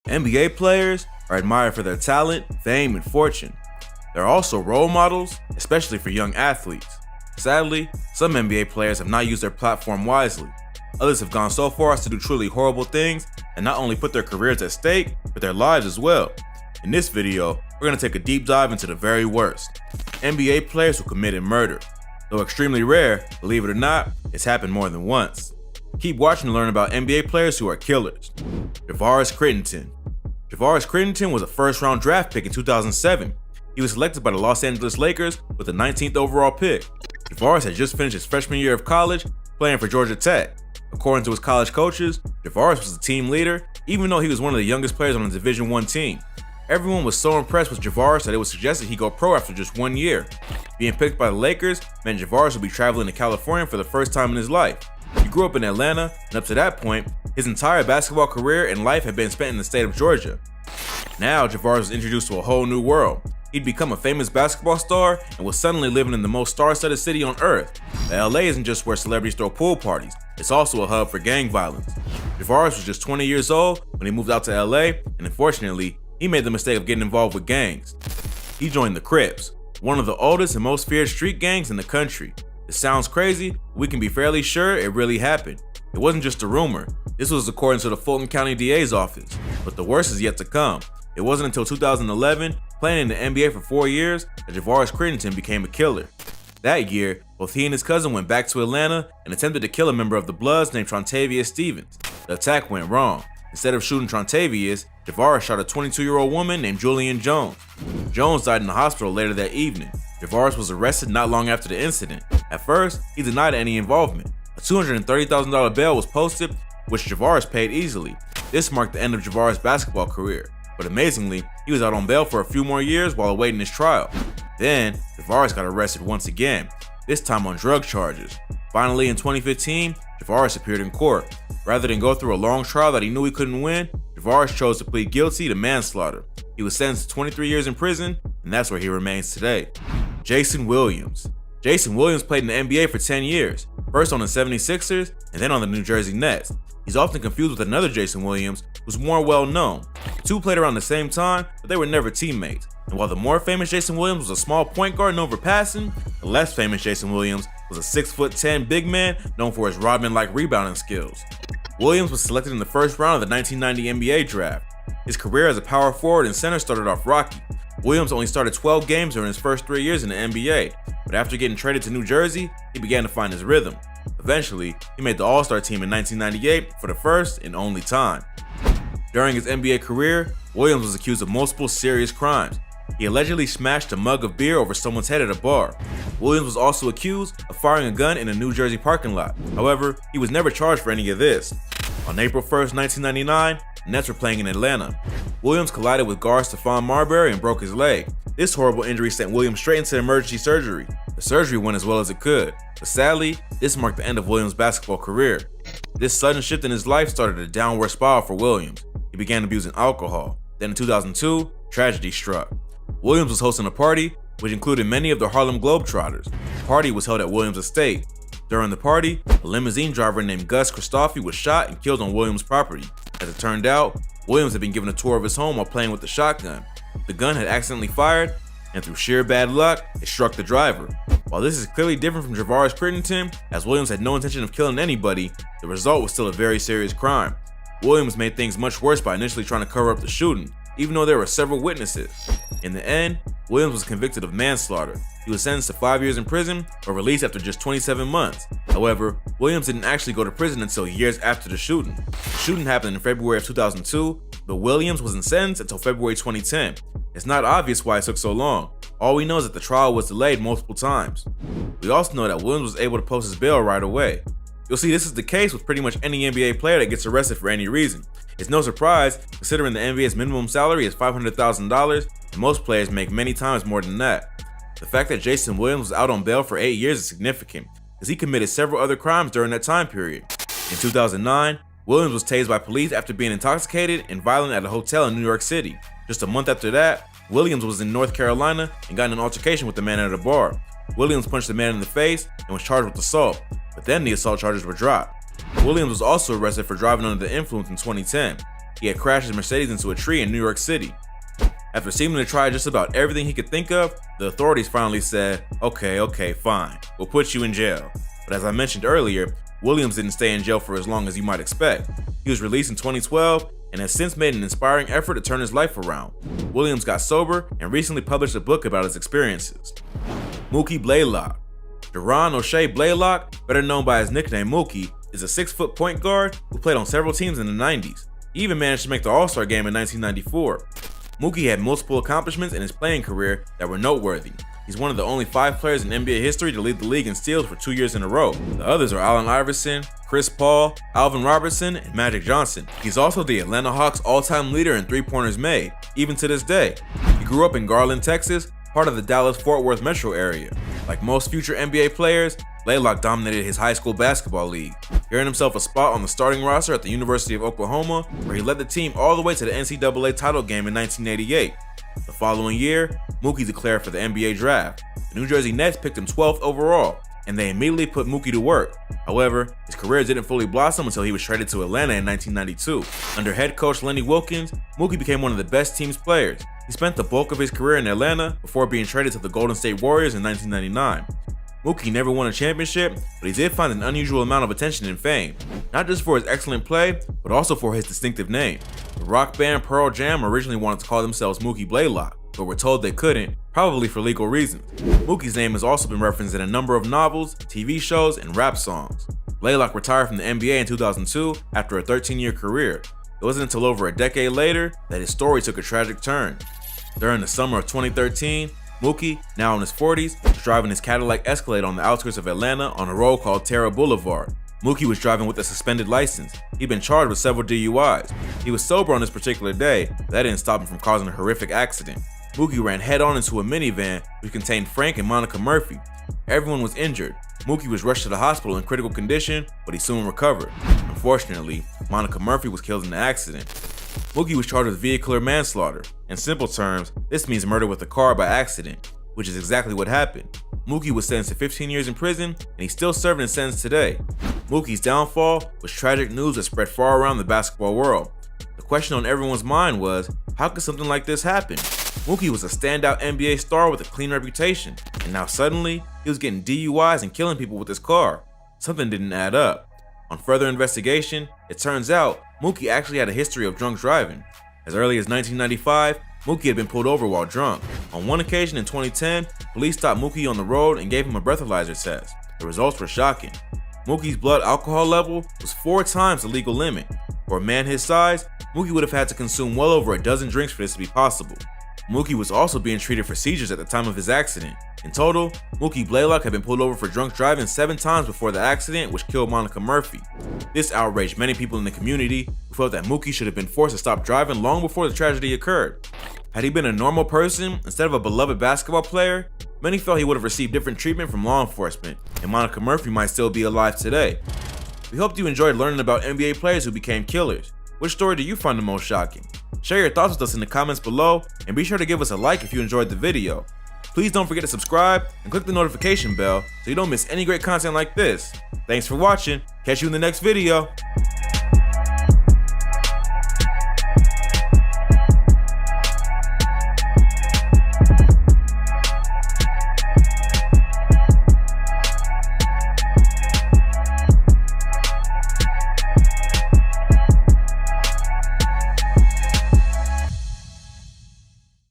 NBA players are admired for their talent, fame, and fortune. They're also role models, especially for young athletes. Sadly, some NBA players have not used their platform wisely. Others have gone so far as to do truly horrible things and not only put their careers at stake, but their lives as well. In this video, we're going to take a deep dive into the very worst. NBA players who committed murder. Though extremely rare, believe it or not, it's happened more than once. Keep watching to learn about NBA players who are killers. Javaris Crittenton. Javaris Crittenton was a first-round draft pick in 2007. He was selected by the Los Angeles Lakers with the 19th overall pick. Javaris had just finished his freshman year of college playing for Georgia Tech. According to his college coaches, Javaris was the team leader, even though he was one of the youngest players on the Division I team. Everyone was so impressed with Javaris that it was suggested he go pro after just 1 year. Being picked by the Lakers meant Javaris would be traveling to California for the first time in his life. He grew up in Atlanta, and up to that point, his entire basketball career and life had been spent in the state of Georgia. Now, Javaris was introduced to a whole new world. He'd become a famous basketball star and was suddenly living in the most star-studded city on earth. LA isn't just where celebrities throw pool parties, it's also a hub for gang violence. Javaris was just 20 years old when he moved out to LA, and unfortunately, he made the mistake of getting involved with gangs. He joined the Crips, one of the oldest and most feared street gangs in the country. It sounds crazy, but we can be fairly sure it really happened. It wasn't just a rumor. This was according to the Fulton County DA's office. But the worst is yet to come. It wasn't until 2011, playing in the NBA for 4 years, that Javaris Crittenton became a killer. That year, both he and his cousin went back to Atlanta and attempted to kill a member of the Bloods named Trontavious Stevens. The attack went wrong. Instead of shooting Trontavious, Javaris shot a 22-year-old woman named Julian Jones. Jones died in the hospital later that evening. Javaris was arrested not long after the incident. At first, he denied any involvement. A $230,000 bail was posted, which Javaris paid easily. This marked the end of Javaris' basketball career. But amazingly, he was out on bail for a few more years while awaiting his trial. Then, Javaris got arrested once again, this time on drug charges. Finally, in 2015, Javaris appeared in court. Rather than go through a long trial that he knew he couldn't win, Javaris chose to plead guilty to manslaughter. He was sentenced to 23 years in prison, and that's where he remains today. Jason Williams. Jason Williams played in the NBA for 10 years, first on the 76ers and then on the New Jersey Nets. He's often confused with another Jason Williams, who's more well known. The two played around the same time, but they were never teammates. And while the more famous Jason Williams was a small point guard known for passing, the less famous Jason Williams was a 6'10" big man known for his Rodman-like rebounding skills. Williams was selected in the first round of the 1990 NBA draft. His career as a power forward and center started off rocky. Williams only started 12 games during his first 3 years in the NBA, but after getting traded to New Jersey, he began to find his rhythm. Eventually, he made the All-Star team in 1998 for the first and only time. During his NBA career, Williams was accused of multiple serious crimes. He allegedly smashed a mug of beer over someone's head at a bar. Williams was also accused of firing a gun in a New Jersey parking lot. However, he was never charged for any of this. On April 1st, 1999, the Nets were playing in Atlanta. Williams collided with guard Stephon Marbury and broke his leg. This horrible injury sent Williams straight into emergency surgery. The surgery went as well as it could, but sadly, this marked the end of Williams' basketball career. This sudden shift in his life started a downward spiral for Williams. He began abusing alcohol. Then in 2002, tragedy struck. Williams was hosting a party, which included many of the Harlem Globetrotters. The party was held at Williams' estate. During the party, a limousine driver named Gus Christofi was shot and killed on Williams' property. As it turned out, Williams had been given a tour of his home while playing with the shotgun. The gun had accidentally fired, and through sheer bad luck, it struck the driver. While this is clearly different from Javaris Crittenton, as Williams had no intention of killing anybody, the result was still a very serious crime. Williams made things much worse by initially trying to cover up the shooting, even though there were several witnesses. In the end, Williams was convicted of manslaughter. He was sentenced to 5 years in prison, but released after just 27 months. However, Williams didn't actually go to prison until years after the shooting. The shooting happened in February of 2002, but Williams wasn't sentenced until February 2010. It's not obvious why it took so long. All we know is that the trial was delayed multiple times. We also know that Williams was able to post his bail right away. You'll see this is the case with pretty much any NBA player that gets arrested for any reason. It's no surprise, considering the NBA's minimum salary is $500,000, and most players make many times more than that. The fact that Jason Williams was out on bail for 8 years is significant, as he committed several other crimes during that time period. In 2009, Williams was tased by police after being intoxicated and violent at a hotel in New York City. Just a month after that, Williams was in North Carolina and got in an altercation with the man at a bar. Williams punched the man in the face and was charged with assault, but then the assault charges were dropped. Williams was also arrested for driving under the influence in 2010. he had crashed his Mercedes into a tree in New York City. After seeming to try just about everything he could think of, the authorities finally said, okay, fine, we'll put you in jail. But as I mentioned earlier, Williams didn't stay in jail for as long as you might expect. He was released in 2012 and has since made an inspiring effort to turn his life around. Williams got sober and recently published a book about his experiences. Mookie Blaylock. Deron O'Shea Blaylock, better known by his nickname Mookie, is a 6-foot point guard who played on several teams in the 90s. He even managed to make the All-Star game in 1994. Mookie had multiple accomplishments in his playing career that were noteworthy. He's one of the only 5 players in NBA history to lead the league in steals for 2 years in a row. The others are Allen Iverson, Chris Paul, Alvin Robertson, and Magic Johnson. He's also the Atlanta Hawks all-time leader in three-pointers made, even to this day. He grew up in Garland, Texas, part of the Dallas-Fort Worth metro area. Like most future NBA players, Blaylock dominated his high school basketball league, earning himself a spot on the starting roster at the University of Oklahoma, where he led the team all the way to the NCAA title game in 1988. The following year, Mookie declared for the NBA draft. The New Jersey Nets picked him 12th overall, and they immediately put Mookie to work. However, his career didn't fully blossom until he was traded to Atlanta in 1992. Under head coach Lenny Wilkens, Mookie became one of the best team's players. He spent the bulk of his career in Atlanta before being traded to the Golden State Warriors in 1999. Mookie never won a championship, but he did find an unusual amount of attention and fame, not just for his excellent play, but also for his distinctive name. The rock band Pearl Jam originally wanted to call themselves Mookie Blaylock, but were told they couldn't, probably for legal reasons. Mookie's name has also been referenced in a number of novels, TV shows, and rap songs. Blaylock retired from the NBA in 2002 after a 13-year career. It wasn't until over a decade later that his story took a tragic turn. During the summer of 2013, Mookie, now in his 40s, was driving his Cadillac Escalade on the outskirts of Atlanta on a road called Terra Boulevard. Mookie was driving with a suspended license. He'd been charged with several DUIs. He was sober on this particular day, but that didn't stop him from causing a horrific accident. Mookie ran head-on into a minivan which contained Frank and Monica Murphy. Everyone was injured. Mookie was rushed to the hospital in critical condition, but he soon recovered. Unfortunately, Monica Murphy was killed in the accident. Mookie was charged with vehicular manslaughter. In simple terms, this means murder with a car by accident, which is exactly what happened. Mookie was sentenced to 15 years in prison, and he's still serving his sentence today. Mookie's downfall was tragic news that spread far around the basketball world. The question on everyone's mind was, how could something like this happen? Mookie was a standout NBA star with a clean reputation, and now suddenly, he was getting DUIs and killing people with his car. Something didn't add up. On further investigation, it turns out Mookie actually had a history of drunk driving. As early as 1995, Mookie had been pulled over while drunk. On one occasion in 2010, police stopped Mookie on the road and gave him a breathalyzer test. The results were shocking. Mookie's blood alcohol level was 4 times the legal limit. For a man his size, Mookie would have had to consume well over a dozen drinks for this to be possible. Mookie was also being treated for seizures at the time of his accident. In total, Mookie Blaylock had been pulled over for drunk driving 7 times before the accident, which killed Monica Murphy. This outraged many people in the community who felt that Mookie should have been forced to stop driving long before the tragedy occurred. Had he been a normal person instead of a beloved basketball player, many felt he would have received different treatment from law enforcement, and Monica Murphy might still be alive today. We hope you enjoyed learning about NBA players who became killers. Which story do you find the most shocking? Share your thoughts with us in the comments below, and be sure to give us a like if you enjoyed the video. Please don't forget to subscribe and click the notification bell so you don't miss any great content like this. Thanks for watching. Catch you in the next video.